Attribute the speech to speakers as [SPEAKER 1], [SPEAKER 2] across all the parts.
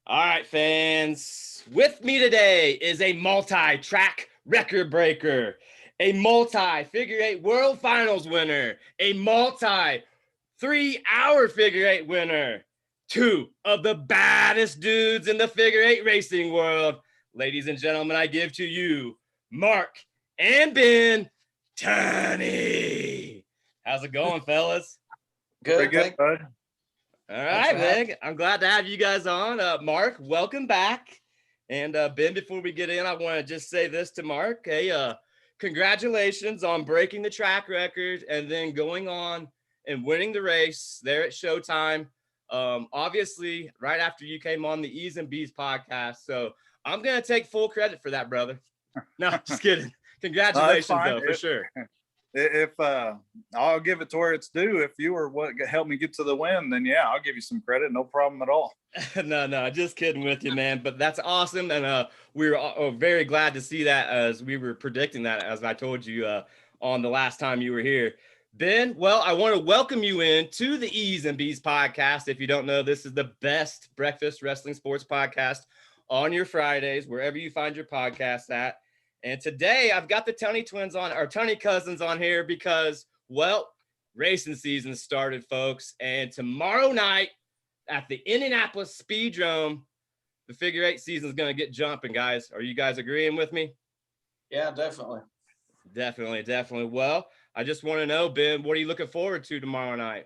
[SPEAKER 1] All right, fans. With me today is a multi-track record breaker, a multi-figure eight world finals winner, a multi-3-hour figure eight winner, two of the baddest dudes in the figure eight racing world. Ladies and gentlemen, I give to you Mark and Ben Tunny. How's it going, fellas?
[SPEAKER 2] Good, bud.
[SPEAKER 1] All right, man. I'm glad to have you guys on. Mark, welcome back. And Ben, before we get in, I want to just say this to Mark. Hey, congratulations on breaking the track record and then going on and winning the race there at Showtime. Obviously, right after you came on the Eeez N Beez podcast. So I'm going to take full credit for that, brother. No, just kidding. Congratulations, though, for sure.
[SPEAKER 2] If I'll give it to where it's due. If you were what helped me get to the win, then yeah, I'll give you some credit. No problem at all.
[SPEAKER 1] No, just kidding with you, man. But that's awesome, and we were very glad to see that as we were predicting that, as I told you on the last time you were here. Ben, well, I want to welcome you in to the Eeez N Beez Podcast. If you don't know, this is the best breakfast wrestling sports podcast on your Fridays, wherever you find your podcast at. And today I've got the Tunny twins on, our Tunny cousins on here because, well, racing season started, folks. And tomorrow night at the Indianapolis Speedrome, the figure eight season is going to get jumping, guys. Are you guys agreeing with me?
[SPEAKER 3] Yeah, definitely.
[SPEAKER 1] Definitely. Well, I just want to know, Ben, what are you looking forward to tomorrow night?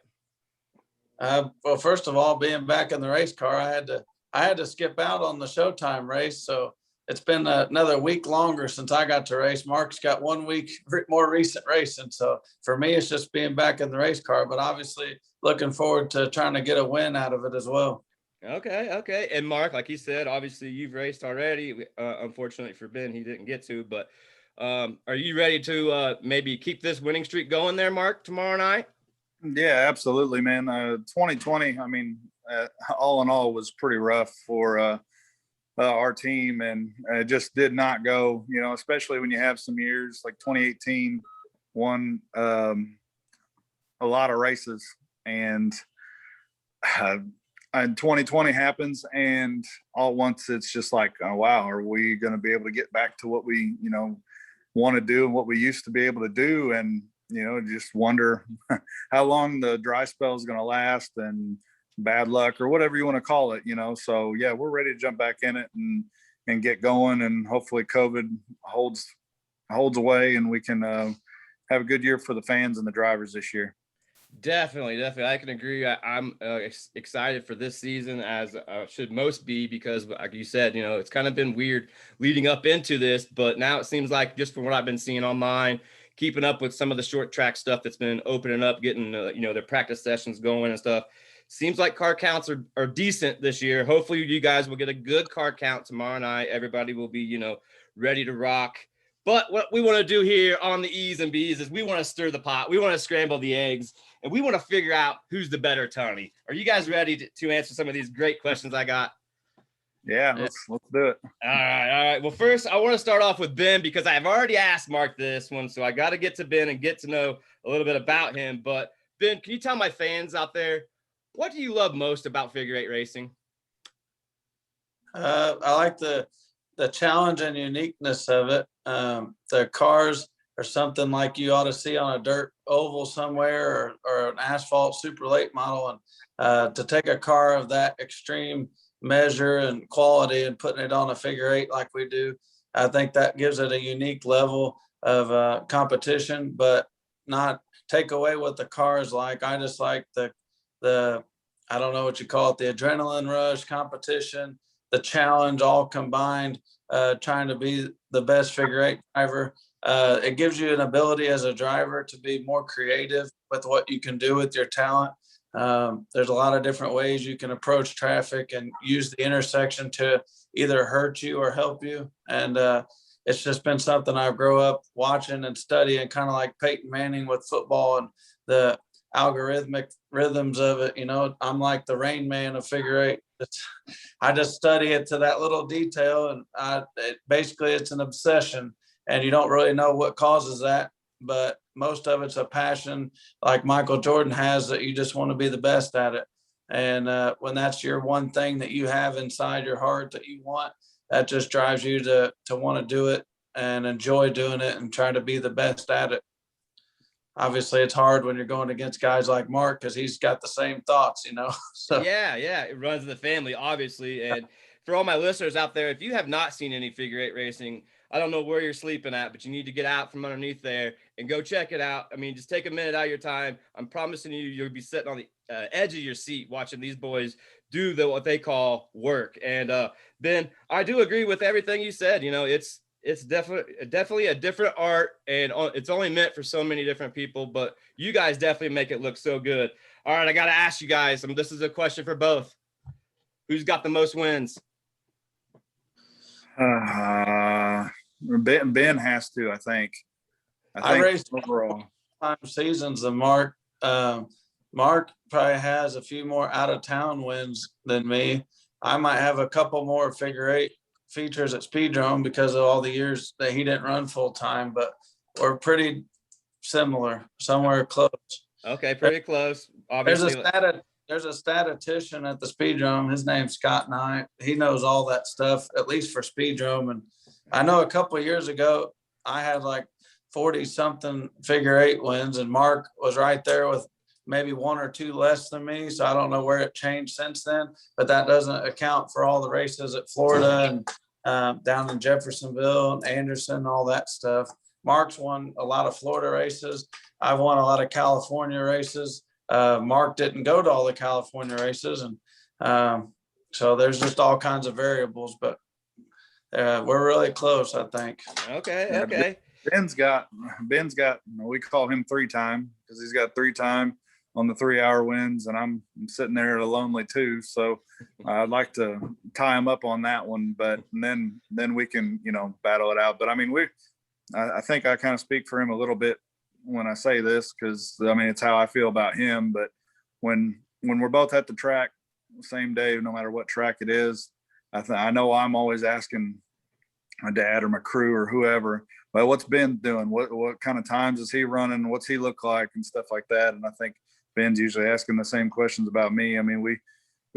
[SPEAKER 3] Well, first of all, being back in the race car, I had to skip out on the Showtime race, so it's been another week longer since I got to race. Mark's got 1 week more recent racing. So for me, it's just being back in the race car, but obviously looking forward to trying to get a win out of it as well.
[SPEAKER 1] Okay. And Mark, like you said, obviously you've raced already. Unfortunately for Ben, he didn't get to, but are you ready to maybe keep this winning streak going there, Mark, tomorrow night?
[SPEAKER 2] Yeah, absolutely, man. 2020, I mean, all in all was pretty rough for our team, and it just did not go, especially when you have some years like 2018 won a lot of races, and 2020 happens, and all at once it's just like, oh, wow, are we going to be able to get back to what we want to do and what we used to be able to do? And just wonder how long the dry spell is going to last, and bad luck or whatever you want to call it, so yeah, we're ready to jump back in it and get going, and hopefully COVID holds away and we can have a good year for the fans and the drivers this year.
[SPEAKER 1] Definitely. I can agree. I'm excited for this season, as should most be, because like you said, it's kind of been weird leading up into this, but now it seems like, just from what I've been seeing online, keeping up with some of the short track stuff that's been opening up, getting their practice sessions going and stuff. Seems like car counts are decent this year. Hopefully you guys will get a good car count tomorrow night. Everybody will be, ready to rock. But what we want to do here on the Eeez N Beez is we want to stir the pot. We want to scramble the eggs, and we want to figure out who's the better Tunny. Are you guys ready to answer some of these great questions I got?
[SPEAKER 2] Yeah, let's do it.
[SPEAKER 1] All right. Well, first I want to start off with Ben, because I've already asked Mark this one, so I got to get to Ben and get to know a little bit about him. But Ben, can you tell my fans out there, what do you love most about figure eight racing?
[SPEAKER 3] I like the challenge and uniqueness of it. The cars are something like you ought to see on a dirt oval somewhere, or an asphalt super late model. And to take a car of that extreme measure and quality and putting it on a figure eight like we do, I think that gives it a unique level of competition, but not take away what the car is like. I just like the I don't know what you call it, the adrenaline rush, competition, the challenge, all combined, trying to be the best figure eight driver. It gives you an ability as a driver to be more creative with what you can do with your talent. There's a lot of different ways you can approach traffic and use the intersection to either hurt you or help you. And it's just been something I grew up watching and studying, kind of like Peyton Manning with football and the algorithmic rhythms of it. I'm like the Rain Man of figure eight. I just study it to that little detail, and basically it's an obsession, and you don't really know what causes that, but most of it's a passion like Michael Jordan has, that you just want to be the best at it. And when that's your one thing that you have inside your heart that you want, that just drives you to want to do it and enjoy doing it and try to be the best at it. Obviously, it's hard when you're going against guys like Mark because he's got the same thoughts, So
[SPEAKER 1] Yeah, it runs in the family, obviously. And for all my listeners out there, if you have not seen any figure eight racing, I don't know where you're sleeping at, but you need to get out from underneath there and go check it out. I mean, just take a minute out of your time. I'm promising you, you'll be sitting on the edge of your seat watching these boys do what they call work. And Ben, I do agree with everything you said. It's definitely a different art, and it's only meant for so many different people, but you guys definitely make it look so good. All right, I got to ask you guys, this is a question for both. Who's got the most wins?
[SPEAKER 2] Ben has to, I think.
[SPEAKER 3] I raced
[SPEAKER 2] overall
[SPEAKER 3] seasons than Mark. Mark probably has a few more out of town wins than me. I might have a couple more figure eight features at Speedrome because of all the years that he didn't run full time, but we're pretty similar, somewhere close.
[SPEAKER 1] Okay, pretty close. Obviously,
[SPEAKER 3] there's a statistician at the Speedrome. His name's Scott Knight. He knows all that stuff, at least for Speedrome. And I know a couple of years ago, I had like 40 something figure eight wins, and Mark was right there with maybe one or two less than me. So I don't know where it changed since then, but that doesn't account for all the races at Florida and down in Jeffersonville and Anderson, all that stuff. Mark's won a lot of Florida races. I've won a lot of California races. Mark didn't go to all the California races. And so there's just all kinds of variables, but we're really close, I think.
[SPEAKER 1] Okay.
[SPEAKER 2] Ben's got, we call him 3-time because he's got 3-time on the 3-hour wins, and I'm sitting there at a lonely 2. So I'd like to tie him up on that one, but then we can, battle it out. But I mean, I think I kind of speak for him a little bit when I say this, because I mean, it's how I feel about him. But when we're both at the track same day, no matter what track it is, I know I'm always asking my dad or my crew or whoever, well, what's Ben doing? What kind of times is he running? What's he look like and stuff like that? And I think Ben's usually asking the same questions about me. I mean, we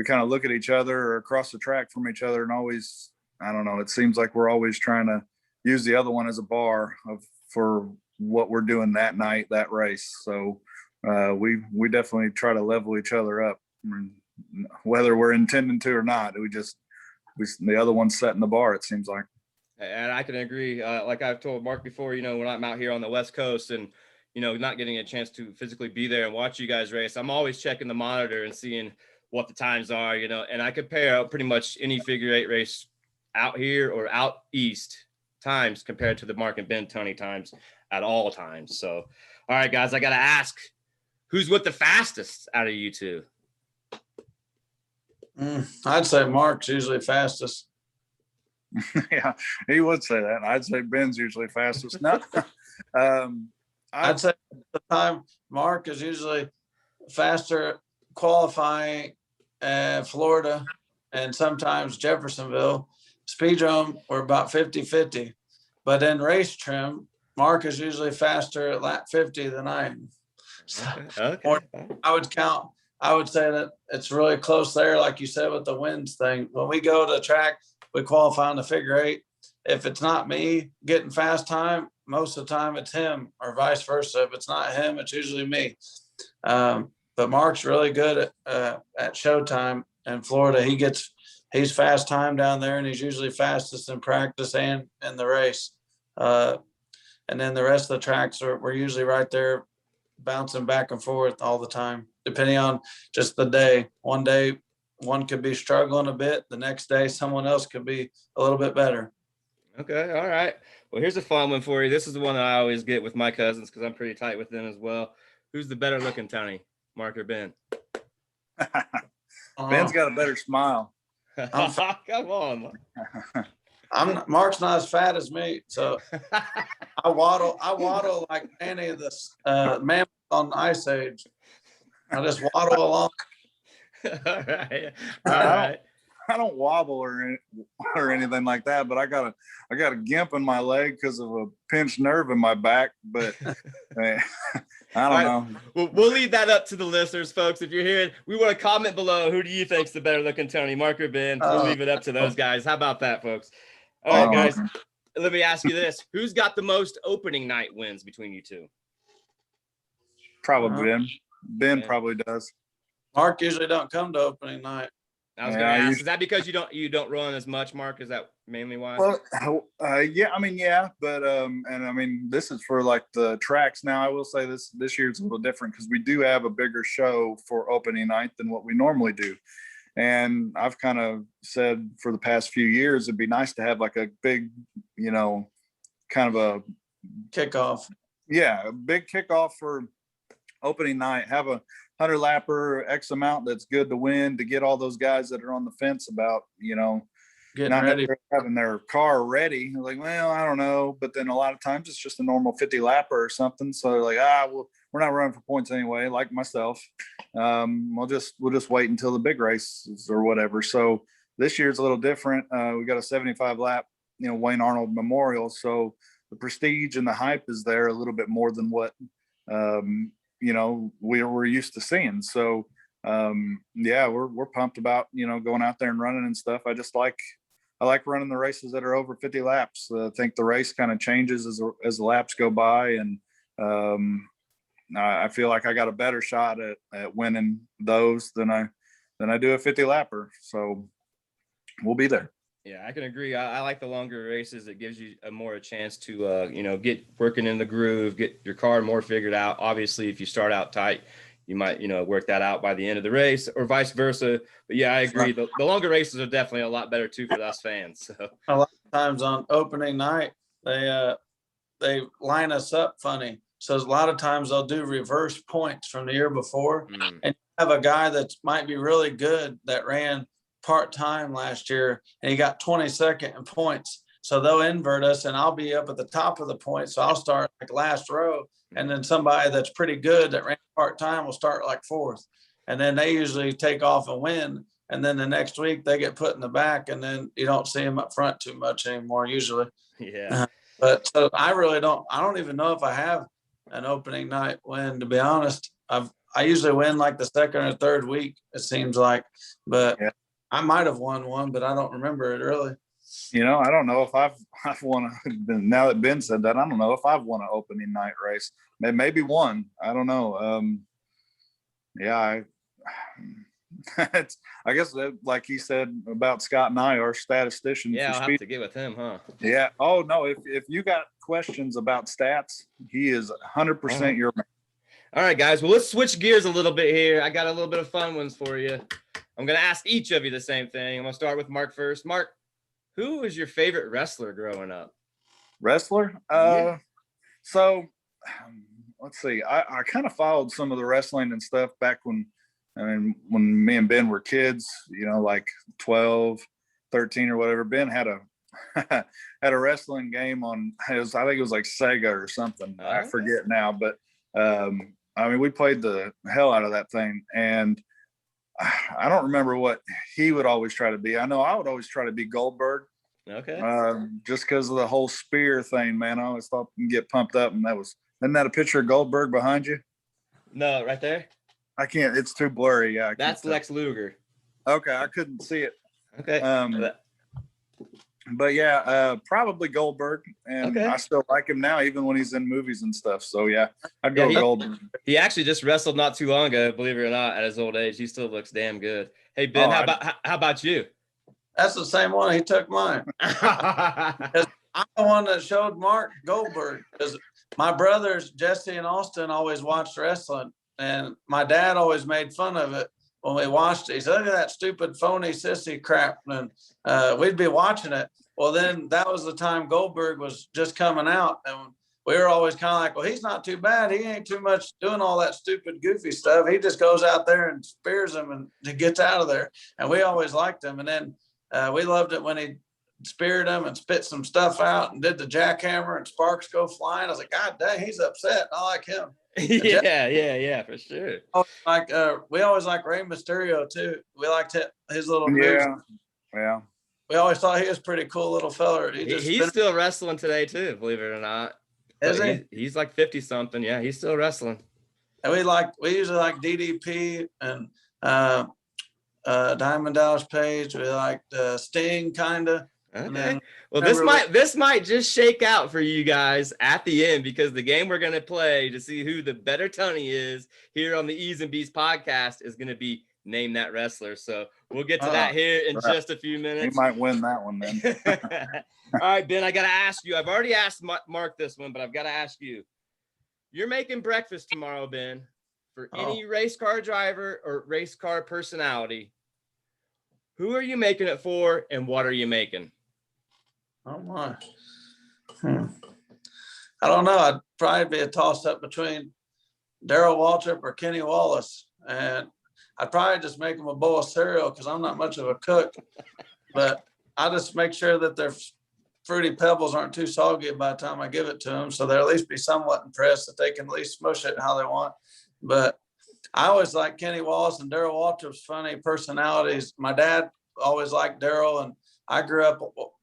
[SPEAKER 2] kind of look at each other or across the track from each other and always, I don't know, it seems like we're always trying to use the other one as a bar for what we're doing that night, that race. So we definitely try to level each other up, whether we're intending to or not. The other one's setting the bar, it seems like.
[SPEAKER 1] And I can agree. Like I've told Mark before, when I'm out here on the West Coast and, not getting a chance to physically be there and watch you guys race, I'm always checking the monitor and seeing what the times are, and I compare out pretty much any figure eight race out here or out east times compared to the Mark and Ben Tunny times at all times. So, all right, guys, I got to ask, who's with the fastest out of you two?
[SPEAKER 3] I'd say Mark's usually fastest.
[SPEAKER 2] Yeah, he would say that. I'd say Ben's usually fastest. No,
[SPEAKER 3] I'd say at the time Mark is usually faster qualifying Florida and sometimes Jeffersonville. Speedrome, we're about 50-50. But in race trim, Mark is usually faster at lap 50 than I am. So
[SPEAKER 1] Okay.
[SPEAKER 3] I would say that it's really close there, like you said, with the wins thing. When we go to the track, we qualify on the figure eight. If it's not me getting fast time, most of the time it's him, or vice versa. If it's not him, it's usually me. But Mark's really good at showtime in Florida. He's fast time down there, and he's usually fastest in practice and in the race. And then the rest of the tracks we're usually right there bouncing back and forth all the time, depending on just the day. One day, one could be struggling a bit. The next day, someone else could be a little bit better.
[SPEAKER 1] Okay. All right. Well, here's a fun one for you. This is the one that I always get with my cousins because I'm pretty tight with them as well. Who's the better looking Tunny, Mark or Ben?
[SPEAKER 2] Ben's got a better smile.
[SPEAKER 1] Come on.
[SPEAKER 3] Mark's not as fat as me, so I waddle like any of this mammoth on Ice Age. I just waddle along.
[SPEAKER 1] All right.
[SPEAKER 2] don't wobble or anything like that, but I got a gimp in my leg because of a pinched nerve in my back. But I don't know.
[SPEAKER 1] We'll leave that up to the listeners, folks. If you're here, we want to comment below. Who do you think's the better looking Tony, Mark or Ben? We'll leave it up to those guys. How about that, folks? All right, guys. Let me ask you this: who's got the most opening night wins between you two?
[SPEAKER 2] Probably Ben. Ben probably does.
[SPEAKER 3] Mark usually don't come to opening night.
[SPEAKER 1] I was going to ask, is that because you don't run as much, Mark? Is that mainly why?
[SPEAKER 2] Well, yeah, but and I mean, this is for like the tracks. Now, I will say this year's a little different because we do have a bigger show for opening night than what we normally do. And I've kind of said for the past few years, it'd be nice to have like a big, kind of a
[SPEAKER 3] kickoff.
[SPEAKER 2] Yeah, a big kickoff for opening night. Have a 100-lapper X amount that's good to win, to get all those guys that are on the fence about,
[SPEAKER 3] getting
[SPEAKER 2] not
[SPEAKER 3] ready,
[SPEAKER 2] having their car ready. Like, well, I don't know. But then a lot of times it's just a normal 50-lapper or something. So they're like, well, we're not running for points anyway, like myself. We'll just wait until the big races or whatever. So this year's a little different. We got a 75-lap, Wayne Arnold Memorial. So the prestige and the hype is there a little bit more than what we're used to seeing. So we're pumped about going out there and running and stuff. I like running the races that are over 50 laps. I think the race kind of changes as the laps go by, and I feel like I got a better shot at winning those than I do a 50-lapper. So we'll be there.
[SPEAKER 1] Yeah, I can agree. I like the longer races. It gives you a chance to, get working in the groove, get your car more figured out. Obviously, if you start out tight, you might, work that out by the end of the race, or vice versa. But yeah, I agree. The longer races are definitely a lot better too for us fans. So
[SPEAKER 3] a lot of times on opening night, they line us up funny. So a lot of times they'll do reverse points from the year before, and have a guy that might be really good that ran part-time last year and he got 22nd in points. So they'll invert us and I'll be up at the top of the points. So I'll start like last row, and then somebody that's pretty good that ran part-time will start like fourth. And then they usually take off and win. And then the next week they get put in the back, and then you don't see them up front too much anymore usually.
[SPEAKER 1] Yeah.
[SPEAKER 3] But so I don't even know if I have an opening night win, to be honest. I usually win like the second or third week, it seems like, but I might have won one, but I don't remember it really.
[SPEAKER 2] I don't know if I've won. Now that Ben said that, I don't know if I've won an opening night race. Maybe one. I don't know. I guess that, like he said about Scott and I, our statistician.
[SPEAKER 1] Yeah, I'll have to get with him, huh?
[SPEAKER 2] Yeah. Oh no. If you got questions about stats, he is 100% your man.
[SPEAKER 1] All right, guys. Well, let's switch gears a little bit here. I got a little bit of fun ones for you. I'm going to ask each of you the same thing. I'm going to start with Mark first. Mark, who was your favorite wrestler growing up?
[SPEAKER 2] Wrestler? So let's see. I kind of followed some of the wrestling and stuff back when me and Ben were kids, like 12, 13 or whatever. Ben had a wrestling game on, I think it was like Sega or something. I forget now, but we played the hell out of that thing. And I don't remember what he would always try to be. I know I would always try to be Goldberg.
[SPEAKER 1] Okay.
[SPEAKER 2] Just because of the whole spear thing, man. I always thought you get pumped up, and isn't that a picture of Goldberg behind you?
[SPEAKER 1] No, right there.
[SPEAKER 2] I can't. It's too blurry. Yeah.
[SPEAKER 1] That's Lex Luger.
[SPEAKER 2] Okay, I couldn't see it.
[SPEAKER 1] Okay.
[SPEAKER 2] But yeah, probably Goldberg, and I still like him now, even when he's in movies and stuff. So yeah, I'd go Goldberg.
[SPEAKER 1] He actually just wrestled not too long ago, believe it or not. At his old age, he still looks damn good. Hey Ben, how about you?
[SPEAKER 3] That's the same one. He took mine. I'm the one that showed Mark Goldberg, because my brothers Jesse and Austin always watched wrestling, and my dad always made fun of it when we watched it. He said, "Look at that stupid phony sissy crap," and we'd be watching it. Well, then that was the time Goldberg was just coming out, and we were always kind of like, well, he's not too bad. He ain't too much doing all that stupid, goofy stuff. He just goes out there and spears him and he gets out of there. And we always liked him. And then we loved it when he speared him and spit some stuff out and did the jackhammer and sparks go flying. I was like, God dang, he's upset. I like him.
[SPEAKER 1] Yeah, for sure.
[SPEAKER 3] We always like Rey Mysterio too. We liked his little moves.
[SPEAKER 2] Yeah.
[SPEAKER 3] We always thought he was a pretty cool little feller.
[SPEAKER 1] He's still wrestling today too, believe it or not.
[SPEAKER 3] Is he?
[SPEAKER 1] He's like 50 something. Yeah, he's still wrestling.
[SPEAKER 3] And we usually like DDP and Diamond Dallas Page. We like Sting kind of.
[SPEAKER 1] Okay. Well, this might just shake out for you guys at the end, because the game we're going to play to see who the better Tunny is here on the Eeez N Beez podcast is going to be Name That Wrestler. So we'll get to that here in just a few minutes.
[SPEAKER 2] He might win that one then.
[SPEAKER 1] All right, Ben, I got to ask you. I've already asked Mark this one, but I've got to ask you. You're making breakfast tomorrow, Ben, for any race car driver or race car personality. Who are you making it for, and what are you making?
[SPEAKER 3] Oh my. I don't know. I'd probably be a toss up between Darrell Waltrip or Kenny Wallace. And I'd probably just make them a bowl of cereal because I'm not much of a cook. But I just make sure that their Fruity Pebbles aren't too soggy by the time I give it to them. So they'll at least be somewhat impressed that they can at least smush it how they want. But I always like Kenny Wallace and Darrell Waltrip's funny personalities. My dad always liked Darrell, and I grew up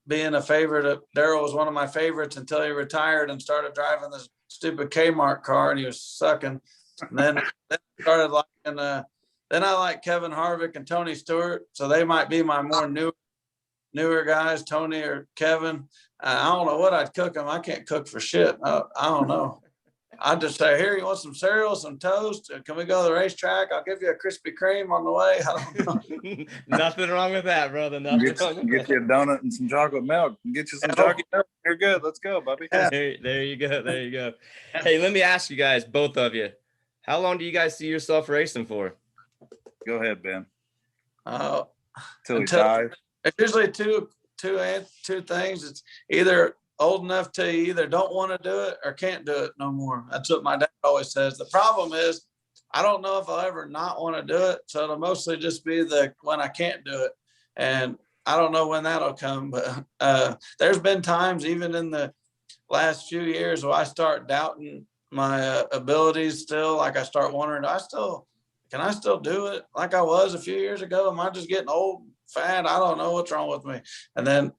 [SPEAKER 3] being a favorite. Darrell was one of my favorites until he retired and started driving this stupid Kmart car, and he was sucking. And then started liking. Then I like Kevin Harvick and Tony Stewart, so they might be my more newer guys, Tony or Kevin. I don't know what I'd cook them. I can't cook for shit. I don't know. I'd just say, here, you want some cereal, some toast? Can we go to the racetrack? I'll give you a Krispy Kreme on the way. I don't know.
[SPEAKER 1] Nothing wrong with that, brother. Nothing wrong with
[SPEAKER 2] get you a donut and some chocolate milk. Get you some chocolate milk. You're good. Let's go, Bubby.
[SPEAKER 1] There you go. There you go. Hey, let me ask you guys, both of you, how long do you guys see yourself racing for?
[SPEAKER 2] Go ahead, Ben.
[SPEAKER 3] Till he dies. It's usually two things. It's either old enough to you either don't want to do it or can't do it no more. That's what my dad always says. The problem is I don't know if I'll ever not want to do it. So it'll mostly just be when I can't do it. And I don't know when that'll come, but there's been times even in the last few years where I start doubting my abilities still. Like I start wondering, can I still do it like I was a few years ago? Am I just getting old, fat? I don't know what's wrong with me. And then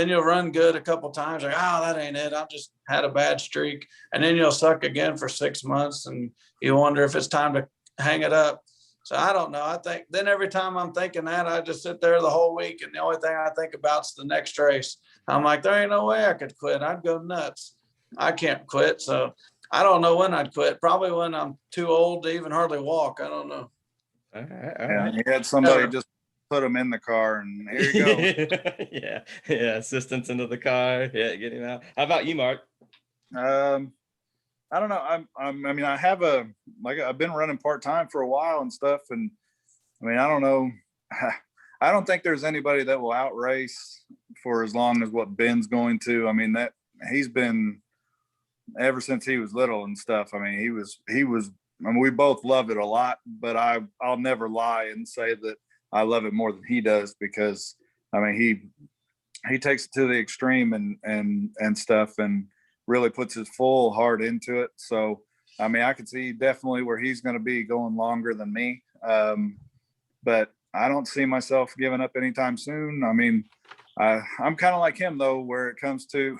[SPEAKER 3] you'll run good a couple times, like, that ain't it. I just had a bad streak. And then you'll suck again for 6 months, and you wonder if it's time to hang it up. So I don't know. I think then every time I'm thinking that, I just sit there the whole week, and the only thing I think about is the next race. I'm like, there ain't no way I could quit. I'd go nuts. I can't quit. So I don't know when I'd quit. Probably when I'm too old to even hardly walk. I don't know.
[SPEAKER 1] All right.
[SPEAKER 2] Yeah, you had somebody just put them in the car, and here you go.
[SPEAKER 1] yeah. Assistance into the car. Yeah, get him out. How about you, Mark?
[SPEAKER 2] I don't know. I have I've been running part-time for a while and stuff. And I mean, I don't know. I don't think there's anybody that will outrace for as long as what Ben's going to. I mean, that he's been ever since he was little and stuff. I mean, he was, I mean, we both love it a lot, but I'll never lie and say that I love it more than he does, because I mean, he takes it to the extreme and stuff, and really puts his full heart into it. So, I mean, I could see definitely where he's going to be going longer than me. But I don't see myself giving up anytime soon. I mean, I'm kind of like him though, where it comes to,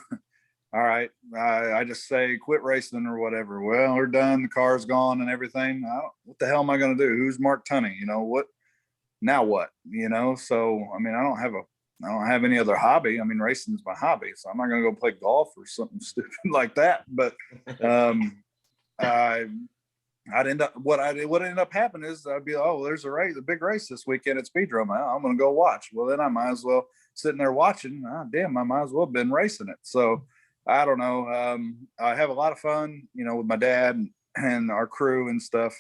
[SPEAKER 2] all right, I just say quit racing or whatever. Well, we're done. The car's gone and everything. What the hell am I going to do? Who's Mark Tunny? You know what? Now what? You know? So, I mean, I don't have any other hobby. I mean, racing is my hobby, so I'm not going to go play golf or something stupid like that. But I'd end up what ended up happening is I'd be, there's a big race this weekend at Speedrome. I'm going to go watch. Well, then I might as well sitting there watching. Damn, I might as well have been racing it. So I don't know. I have a lot of fun, with my dad and our crew and stuff.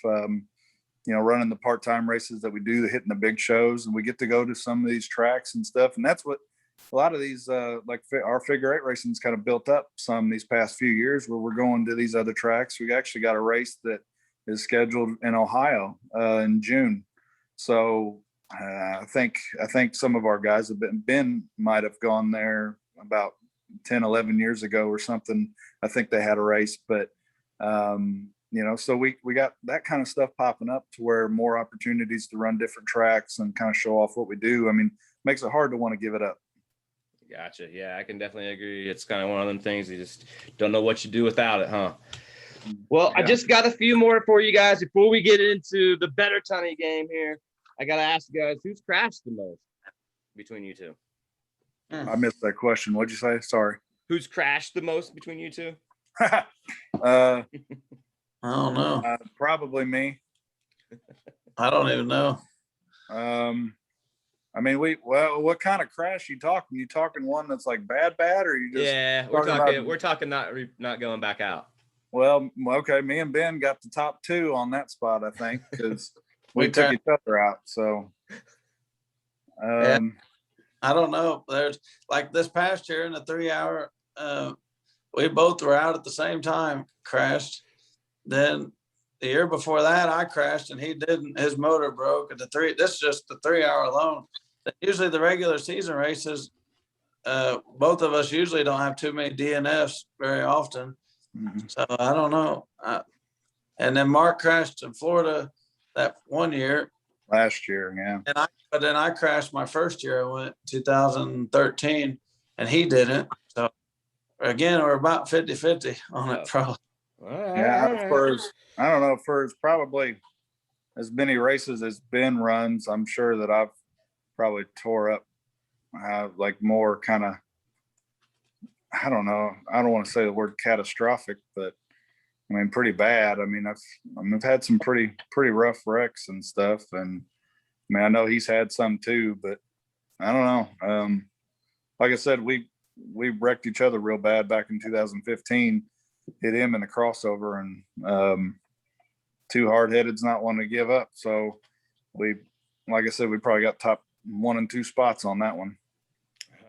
[SPEAKER 2] Running the part-time races that we do, hitting the big shows, and we get to go to some of these tracks and stuff. And that's what a lot of these, like our figure 8 racing's kind of built up some these past few years, where we're going to these other tracks. We actually got a race that is scheduled in Ohio in June. So I think some of our guys have might have gone there about 10, 11 years ago or something. I think they had a race, but so we got that kind of stuff popping up to where more opportunities to run different tracks and kind of show off what we do. I mean, makes it hard to want to give it up.
[SPEAKER 1] Gotcha. Yeah, I can definitely agree. It's kind of one of them things you just don't know what you do without it, huh? Well, yeah. I just got a few more for you guys before we get into the Better Tunny game here. I got to ask you guys, who's crashed the most between you two?
[SPEAKER 2] I missed that question. What'd you say? Sorry.
[SPEAKER 1] Who's crashed the most between you two?
[SPEAKER 3] I don't know.
[SPEAKER 2] Probably me.
[SPEAKER 3] I don't even know.
[SPEAKER 2] I mean, what kind of crash you talking? You talking one that's like bad, or you just?
[SPEAKER 1] Yeah, we're talking not going back out.
[SPEAKER 2] Well, okay. Me and Ben got the top two on that spot, I think, because we took each other out. So,
[SPEAKER 3] yeah, I don't know. There's like this past year in the 3 hour, we both were out at the same time, crashed. Then the year before that, I crashed and he didn't. His motor broke at this is just the 3 hour alone. Usually the regular season races, both of us usually don't have too many DNFs very often. Mm-hmm. So I don't know. And then Mark crashed in Florida that one year.
[SPEAKER 2] Last year, yeah.
[SPEAKER 3] But then I crashed my first year. I went 2013 and he didn't. So again, we're about 50-50 on it probably.
[SPEAKER 2] Yeah, I don't know, for probably as many races as Ben runs, I'm sure that I've probably tore up like more kind of, I don't know. I don't want to say the word catastrophic, but I mean, pretty bad. I mean, I've had some pretty rough wrecks and stuff. And I mean, I know he's had some too, but I don't know. Like I said, we wrecked each other real bad back in 2015, hit him in the crossover, and too hard-headed's not wanting to give up. So like I said, we probably got top 1 and 2 spots on that one.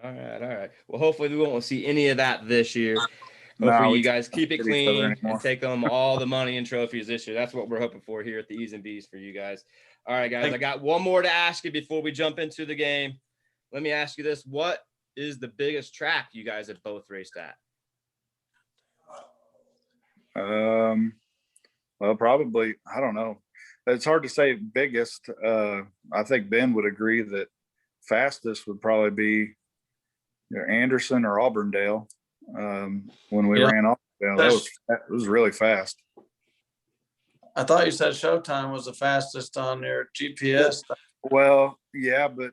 [SPEAKER 1] All right. Well, hopefully we won't see any of that this year. Hopefully you guys keep it clean and take home all the money and trophies this year. That's what we're hoping for here at the Eeez N Beez for you guys. All right, guys, I got one more to ask you before we jump into the game. Let me ask you this. What is the biggest track you guys have both raced at?
[SPEAKER 2] Well, probably, I don't know. It's hard to say biggest. I think Ben would agree that fastest would probably be either Anderson or Auburndale. When we ran off, it was really fast.
[SPEAKER 3] I thought you said Showtime was the fastest on your GPS.
[SPEAKER 2] Well, yeah, but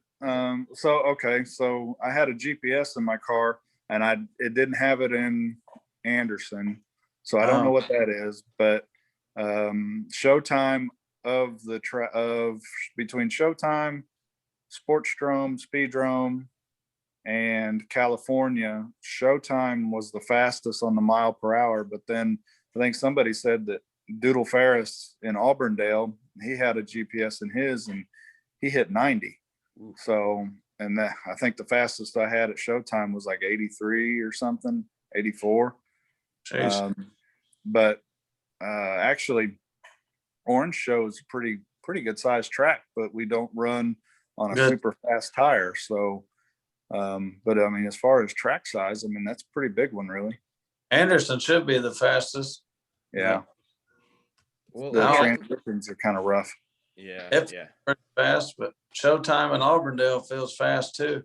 [SPEAKER 2] so I had a GPS in my car, and it didn't have it in Anderson, so I don't know what that is. But Showtime of between Showtime, Sportstrome, Speedrome, and California, Showtime was the fastest on the mile per hour. But then I think somebody said that Doodle Ferris in Auburndale, he had a GPS in his and he hit 90. So, and I think the fastest I had at Showtime was like 83 or something, 84. But actually Orange Show is a pretty good sized track, but we don't run on a super fast tire. So, but I mean, as far as track size, I mean, that's a pretty big one, really.
[SPEAKER 3] Anderson should be the fastest.
[SPEAKER 2] Yeah.
[SPEAKER 1] Well,
[SPEAKER 2] the transitions are kind of rough.
[SPEAKER 1] Yeah.
[SPEAKER 3] It's pretty fast, but Showtime and Auburndale feels fast too.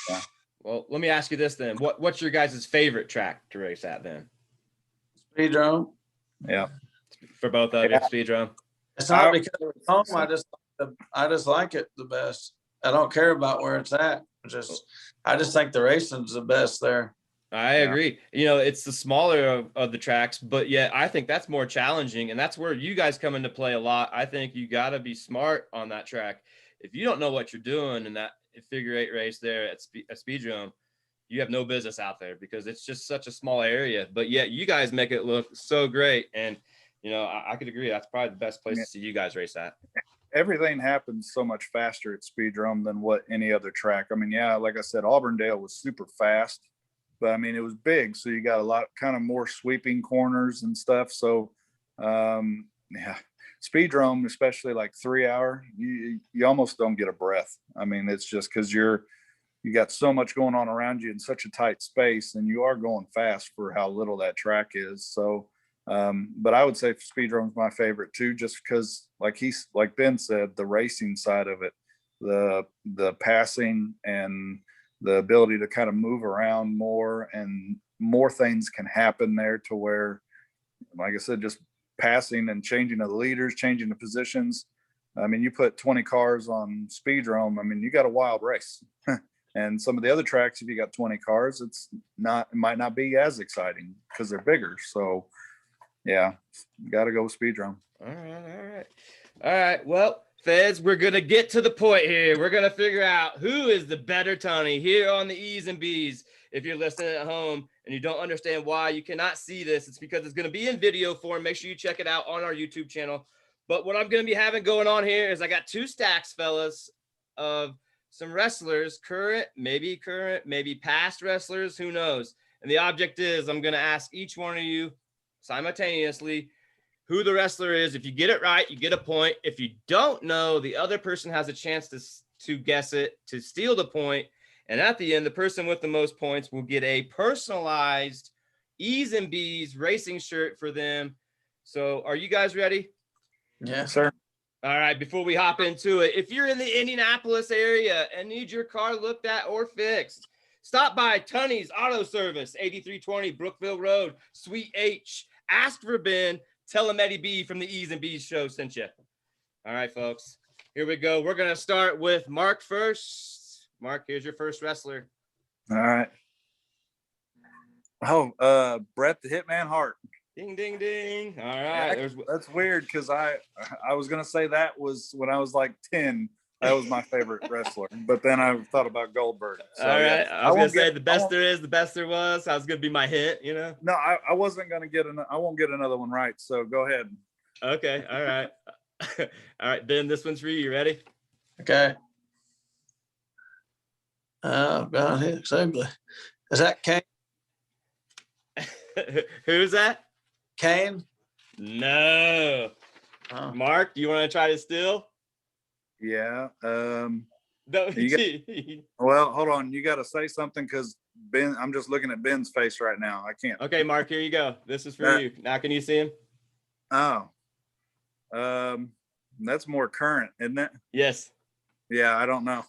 [SPEAKER 2] Yeah.
[SPEAKER 1] Well, let me ask you this then. What's your guys' favorite track to race at then?
[SPEAKER 3] Speedrome.
[SPEAKER 2] Yeah.
[SPEAKER 1] For both of you, Speedrome.
[SPEAKER 3] It's not because it's home. I just like it the best. I don't care about where it's at. I just think the racing's the best there.
[SPEAKER 1] I agree. You know, it's the smaller of the tracks, but yet I think that's more challenging, and that's where you guys come into play a lot. I think you got to be smart on that track. If you don't know what you're doing in that figure 8 race there at Speedrome, you have no business out there because it's just such a small area. But yet you guys make it look so great, and you know I could agree that's probably the best place to see you guys race at.
[SPEAKER 2] Everything happens so much faster at Speedrome than what any other track. I mean, yeah, like I said, Auburndale was super fast. But I mean, it was big, so you got a lot kind of more sweeping corners and stuff. So, yeah, Speedrome, especially like 3 hour, you almost don't get a breath. I mean, it's just because you got so much going on around you in such a tight space, and you are going fast for how little that track is. So, But I would say Speedrome's my favorite too, just because like Ben said, the racing side of it, the passing and the ability to kind of move around more, and more things can happen there to where, like I said, just passing and changing of the leaders, changing the positions. I mean, you put 20 cars on Speedrome, I mean, you got a wild race. And some of the other tracks, if you got 20 cars, it might not be as exciting because they're bigger. So yeah, got to go with Speedrome.
[SPEAKER 1] All right. Well, Feds, we're going to get to the point here. We're going to figure out who is the better Tunny here on the Eeez N Beez. If you're listening at home and you don't understand why you cannot see this, it's because it's going to be in video form. Make sure you check it out on our YouTube channel. But what I'm going to be having going on here is I got 2 stacks, fellas, of some wrestlers, current, maybe past wrestlers, who knows? And the object is I'm going to ask each one of you simultaneously who the wrestler is. If you get it right, you get a point. If you don't know, the other person has a chance to guess it, to steal the point. And at the end, the person with the most points will get a personalized Eeez N Beez racing shirt for them. So are you guys ready?
[SPEAKER 3] Yeah,
[SPEAKER 2] sir.
[SPEAKER 1] All right, before we hop into it, if you're in the Indianapolis area and need your car looked at or fixed, stop by Tunny's Auto Service, 8320 Brookville Road, Suite H. Ask for Ben. Tell him Eddie B from the Eeez N Beez show sent you. All right, folks, here we go. We're going to start with Mark first. Mark, here's your first wrestler.
[SPEAKER 2] All right. Oh, Bret the Hitman Hart.
[SPEAKER 1] Ding, ding, ding. All right.
[SPEAKER 2] Yeah, that's weird because I was gonna say that was when I was like 10. That was my favorite wrestler, but then I thought about Goldberg. So,
[SPEAKER 1] all right,
[SPEAKER 2] yeah,
[SPEAKER 1] I was gonna say the best there is, the best there was. That was gonna be my hint, you know.
[SPEAKER 2] No, I wasn't gonna get I won't get another one right. So go ahead.
[SPEAKER 1] Okay. All right. All right, Ben. This one's for you. You ready?
[SPEAKER 3] okay. Oh God, it's ugly. Is that Kane?
[SPEAKER 1] Who's that?
[SPEAKER 3] Kane?
[SPEAKER 1] No.
[SPEAKER 3] Oh.
[SPEAKER 1] Mark, do you want to try to steal?
[SPEAKER 2] Yeah.
[SPEAKER 1] No.
[SPEAKER 2] Well, hold on. You got to say something because Ben. I'm just looking at Ben's face right now. I can't.
[SPEAKER 1] Okay, Mark. Here you go. This is for you. Now, can you see him?
[SPEAKER 2] Oh. That's more current, isn't it?
[SPEAKER 1] Yes.
[SPEAKER 2] Yeah, I don't know.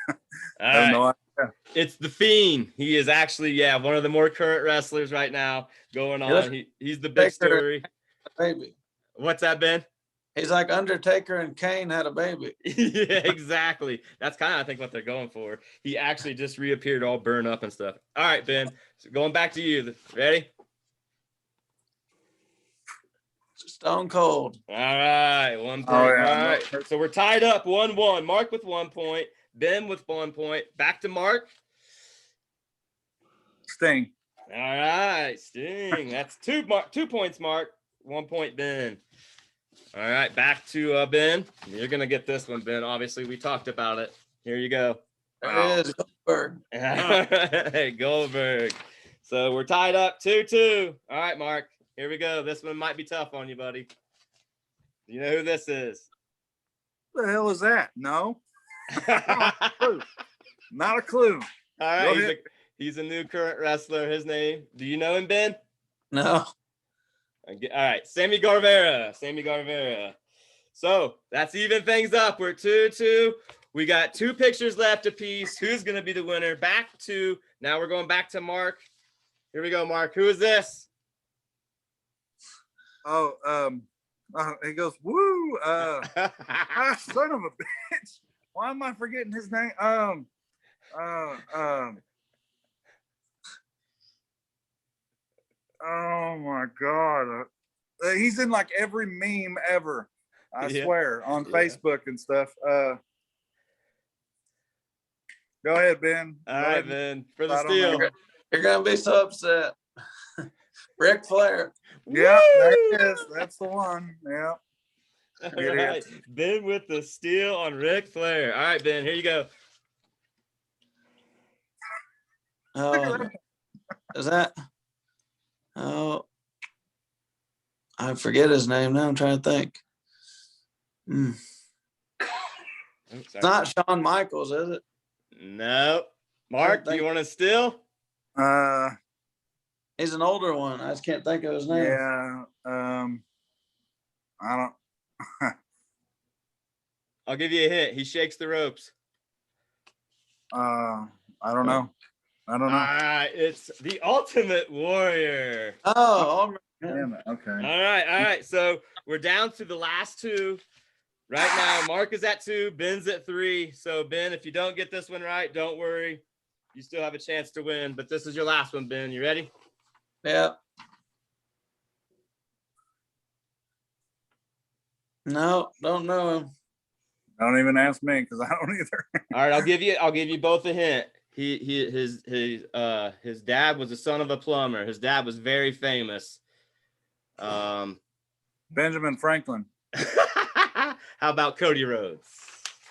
[SPEAKER 1] All
[SPEAKER 2] I have
[SPEAKER 1] right.
[SPEAKER 2] no idea.
[SPEAKER 1] It's the Fiend. He is actually, one of the more current wrestlers right now going on. He's the big story.
[SPEAKER 3] Baby.
[SPEAKER 1] What's that, Ben?
[SPEAKER 3] He's like Undertaker and Kane had a baby.
[SPEAKER 1] Yeah, exactly. That's kind of, I think, what they're going for. He actually just reappeared all burned up and stuff. All right, Ben. So going back to you. Ready?
[SPEAKER 3] Stone Cold.
[SPEAKER 1] All right. 1 point.
[SPEAKER 2] Oh, yeah.
[SPEAKER 1] All right. So we're tied up 1-1. Mark with 1 point. Ben with 1 point. Back to Mark.
[SPEAKER 2] Sting.
[SPEAKER 1] All right, Sting. That's 2 points, Mark. 1 point, Ben. All right, back to Ben. You're gonna get this one, Ben. Obviously, we talked about it. Here you go.
[SPEAKER 3] There it is, Goldberg.
[SPEAKER 1] Hey, Goldberg. So we're tied up 2-2. All right, Mark. Here we go. This one might be tough on you, buddy. You know who this is?
[SPEAKER 2] What the hell is that? No. Not a clue.
[SPEAKER 1] All right, he's a new current wrestler. His name. Do you know him, Ben?
[SPEAKER 3] No.
[SPEAKER 1] All right, Sammy Guevara. So that's even things up. We're 2-2. We got 2 pictures left apiece. Who's gonna be the winner? Now we're going back to Mark. Here we go, Mark. Who is this?
[SPEAKER 2] He goes, woo, son of a bitch. Why am I forgetting his name? Oh my God. He's in like every meme ever. I swear, on Facebook and stuff. Go ahead, Ben.
[SPEAKER 1] All right, Ben, for the steal.
[SPEAKER 3] You're going to be so upset. Ric Flair.
[SPEAKER 2] Yeah, that is. That's the one. Yeah.
[SPEAKER 1] All right. Ben with the steal on Ric Flair. All right, Ben, here you go.
[SPEAKER 3] Is that? Oh, I forget his name now. I'm trying to think. It's not Shawn Michaels, is it?
[SPEAKER 1] No. Mark, do you want to steal?
[SPEAKER 3] He's an older one. I just can't think of his name.
[SPEAKER 2] Yeah. I don't.
[SPEAKER 1] I'll give you a hint. He shakes the ropes.
[SPEAKER 2] I don't know.
[SPEAKER 1] All right, it's the Ultimate Warrior.
[SPEAKER 3] Oh,
[SPEAKER 2] Damn it. Okay.
[SPEAKER 1] All right. So we're down to the last two. Right now, Mark is at 2, Ben's at 3. So, Ben, if you don't get this one right, don't worry. You still have a chance to win. But this is your last one, Ben. You ready?
[SPEAKER 3] yeah. No, don't know him.
[SPEAKER 2] Don't even ask me because I don't either.
[SPEAKER 1] All right, I'll give you both a hint. His dad was the son of a plumber. His dad was very famous.
[SPEAKER 2] Benjamin Franklin.
[SPEAKER 1] How about Cody Rhodes?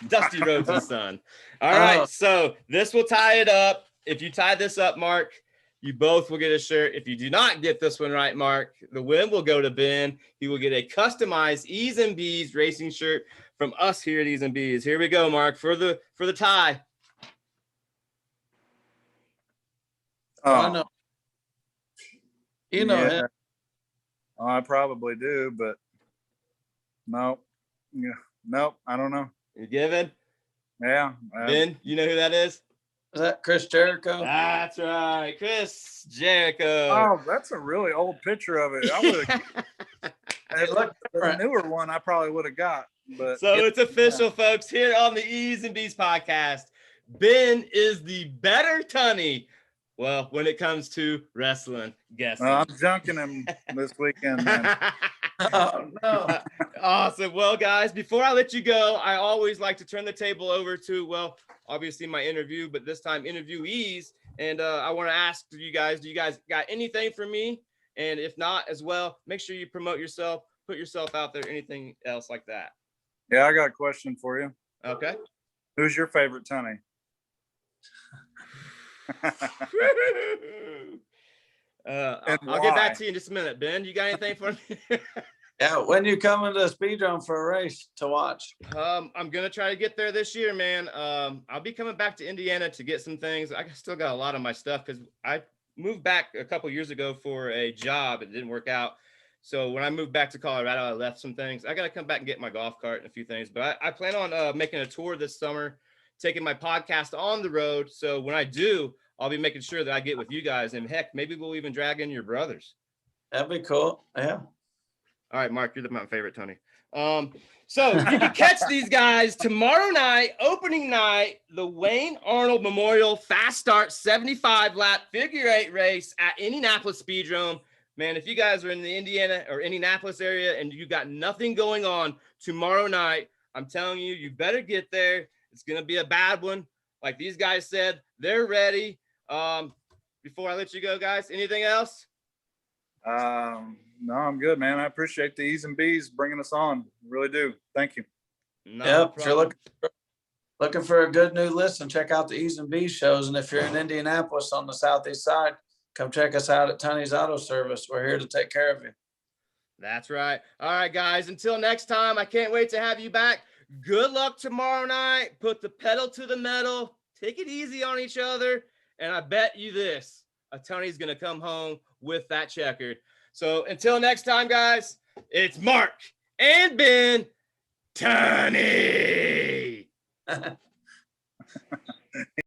[SPEAKER 1] Dusty Rhodes' son. All right, so this will tie it up. If you tie this up, Mark, you both will get a shirt. If you do not get this one right, Mark, the win will go to Ben. He will get a customized Eeez N Beez racing shirt from us here at Eeez N Beez. Here we go, Mark, for the tie.
[SPEAKER 3] I know. You know him.
[SPEAKER 2] Oh, I probably do, but no. Yeah. Nope. I don't know.
[SPEAKER 1] You given?
[SPEAKER 2] Yeah.
[SPEAKER 1] Ben, you know who that is?
[SPEAKER 3] Is that Chris Jericho?
[SPEAKER 1] That's right, Chris Jericho.
[SPEAKER 2] Oh, that's a really old picture of it. I would have. The newer one I probably would have got. But
[SPEAKER 1] so it's official, folks, here on the Eeez N Beez podcast. Ben is the better Tunny. Well, when it comes to wrestling, guessing.
[SPEAKER 2] I'm junking him this weekend, man.
[SPEAKER 3] Oh, no.
[SPEAKER 1] Awesome. Well, guys, before I let you go, I always like to turn the table over to, well, obviously my interview, but this time interviewees. And I want to ask you guys, do you guys got anything for me? And if not as well, make sure you promote yourself, put yourself out there, anything else like that.
[SPEAKER 2] Yeah, I got a question for you.
[SPEAKER 1] Okay.
[SPEAKER 2] Who's your favorite Tunny?
[SPEAKER 1] I'll get back to you in just a minute. Ben, you got anything for me?
[SPEAKER 3] Yeah, when you come into the Speedrome for a race to watch?
[SPEAKER 1] I'm gonna try to get there this year, man. I'll be coming back to Indiana to get some things. I still got a lot of my stuff because I moved back a couple years ago for a job. It didn't work out. So when I moved back to Colorado, I left some things. I got to come back and get my golf cart and a few things. But I plan on making a tour this summer, taking my podcast on the road. So when I do, I'll be making sure that I get with you guys. And heck, maybe we'll even drag in your brothers.
[SPEAKER 3] That'd be cool. Yeah.
[SPEAKER 1] All right, Mark, you're my favorite, Tony. So you can catch these guys tomorrow night, opening night, the Wayne Arnold Memorial Fast Start 75 lap figure 8 race at Indianapolis Speedrome. Man, if you guys are in the Indiana or Indianapolis area and you got nothing going on tomorrow night, I'm telling you, you better get there. It's going to be a bad one. Like these guys said, they're ready. Before I let you go, guys, anything else?
[SPEAKER 2] No, I'm good, man. I appreciate the Eeez N Beez bringing us on. Really do. Thank you.
[SPEAKER 3] Yep. If you're looking for a good new listen, check out the Eeez N Beez shows. And if you're in Indianapolis on the southeast side, come check us out at Tunny's Auto Service. We're here to take care of you.
[SPEAKER 1] That's right. All right, guys. Until next time, I can't wait to have you back. Good luck tomorrow night. Put the pedal to the metal. Take it easy on each other. And I bet you this, a Tunny's going to come home with that checkered. So until next time, guys, it's Mark and Ben Tunny.